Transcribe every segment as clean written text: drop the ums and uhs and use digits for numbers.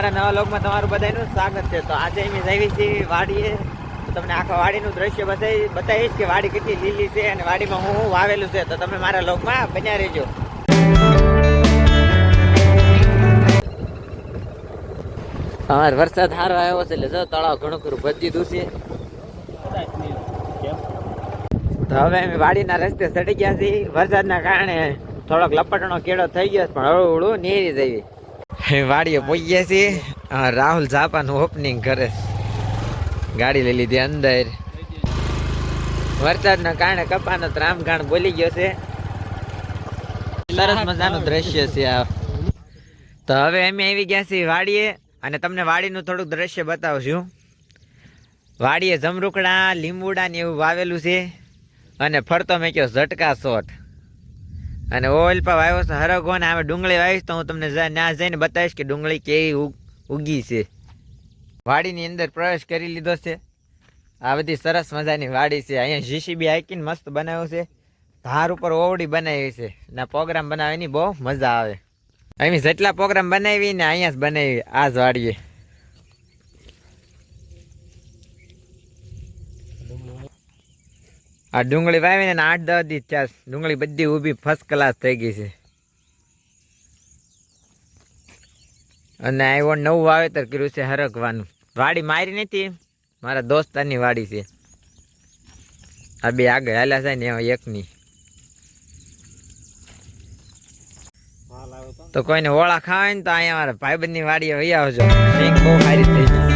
મારા નવા લોકમાં તમારું બધાનું સ્વાગત છે। તો આજે અમે જઈએ છીએ વાડીએ, તો તમને આખા વાડીનું દ્રશ્ય બતાવીશ કે વાડી કેટલી લીલી છે અને વાડીમાં હું વાવેલું છે। તો તમે મારા લોકમાં બન્યા રહેજો। અમારે વરસાદ સારો આવ્યો છે એટલે જો તળાવ ઘણું ખરું ભરી દીધું છે। તો હવે અમે વાડીના રસ્તે ચડી ગયા છીએ। વરસાદના કારણે થોડોક લપટનો કેળો થઈ ગયો પણ હળવું હળવું નેરી જઈએ। વાડીએ પહોંચીએ છીએ। રાહુલ ઝાપાનું ઓપનિંગ કરે, ગાડી લઈ લીધી અંદર। વરસાદના કારણે કપાનો ત્રામગાણ બોલી ગયો છે। સરસ મજાનું દ્રશ્ય છે આ। તો હવે અમે આવી ગયા છીએ વાડીએ અને તમને વાડીનું થોડુંક દ્રશ્ય બતાવશું। વાડીએ જમરૂકડા, લીંબુડા ને એવું વાવેલું છે અને ફરતો મેં કયો ઝટકા શોટ અને ઓઇલ પર વાવ્યો છે હરગો ને આમે ડુંગળી વાવીશ તો હું તમને ત્યાં જઈને બતાવીશ કે ડુંગળી કેવી ઉગી છે। વાડીની અંદર પ્રવેશ કરી લીધો છે। આ બધી સરસ મજાની વાડી છે। અહીંયા જીસીબી હાકીને મસ્ત બનાવ્યું છે। ધાર ઉપર ઓવડી બનાવી છે ને પ્રોગ્રામ બનાવવાની બહુ મજા આવે। અહીં જેટલા પ્રોગ્રામ બનાવી ને અહીંયા જ બનાવી આ જ વાડીએ। આ ડુંગળી વાવીને 8-10 દિવસ થયા, ડુંગળી બધી ઊભી ફર્સ્ટ ક્લાસ થઈ ગઈ છે અને આવ્યો નવું વાવેતર કર્યું છે હરગવાનું। વાડી મારી નથી, મારા દોસ્તારની વાડી છે। આ બે આગળ હાલ્યા છે ને એમાં એકની। તો કોઈને ઓળા ખાવાય ને તો અહીંયા મારા ભાઈબંધની વાડીએ વહી આવજો, સિંગ બહુ સારી થઈ ગઈ।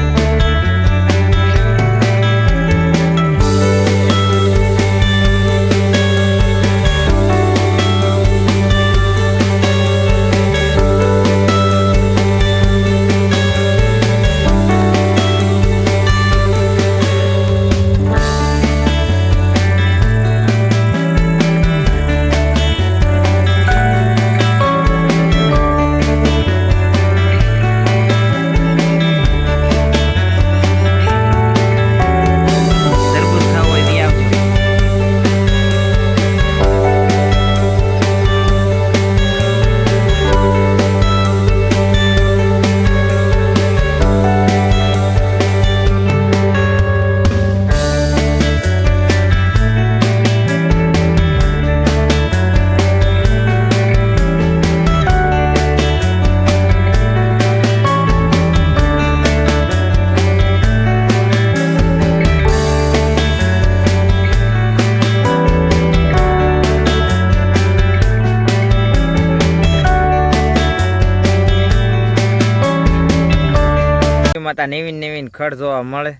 માતા નવીન નવીન ખડ જોવા મળે।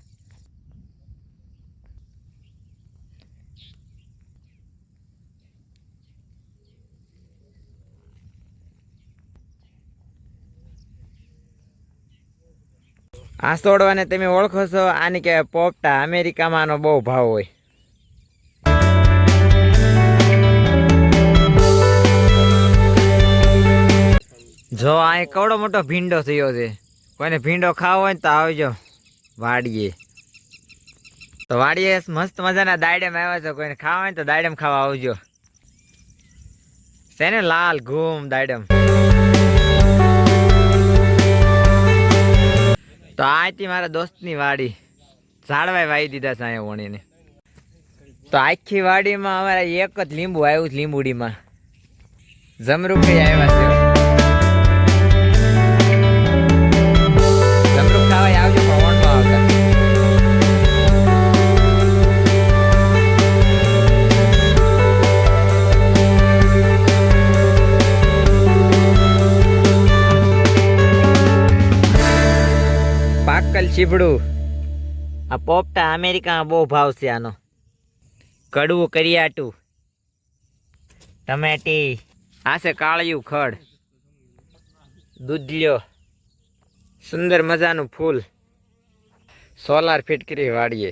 આ છોડવાને તમે ઓળખો છો, આની કહેવાય પોપટા। અમેરિકામાં આનો બહુ ભાવ હોય। જો આ કવડો મોટો ભીંડો થયો છે, કોઈને ભીંડો ખાવો હોય તો આવજો વાડીએ। તો વાડીએ મસ્ત મજાના દાયડમ આવ્યા છે, કોઈને ખાવા હોય તો દાયડમ ખાવા આવજો। છે ને લાલ ઘૂમ દાયડમ। તો આ હતી મારા દોસ્તની વાડી, ઝાડવાય વાવી દીધા છે અહીંયા વણીને। તો આખી વાડીમાં અમારે એક જ લીંબુ આવ્યું છે, લીંબુડીમાં જમરૂખી આવ્યા છે। આવજો પણ ઓણમાં આવતા। પાકલ ચીભડું, આ પોપટા અમેરિકામાં બહુ ભાવ છે આનો। કડવું કરિયાટું, ટમેટી, આ છે કાળિયું ખડ, દૂધલ્યો, સુંદર મજાનું ફૂલ, સોલાર ફિટ કરી વાડીએ।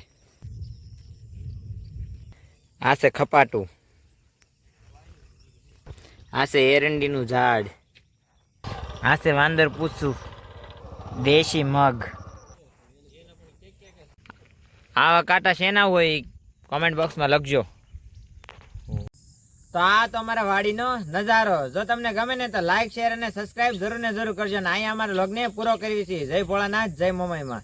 આ છે ખપાટું, આ છે એરંડીનું ઝાડ, આ છે વાંદર પૂછું, દેશી મગ। આવા કાંટા શેના હોય કોમેન્ટ બોક્સમાં લખજો। તો આ તો અમારા વાડીનો નજારો. જો તમને ગમે ને તો લાઈક શેર અને સબસ્ક્રાઇબ જરૂર ને જરૂર કરજો. અને અહીંયા અમારા વ્લોગને પૂરો કરવી છે. જય ભોળાનાથ, જય મોમાઈમાં.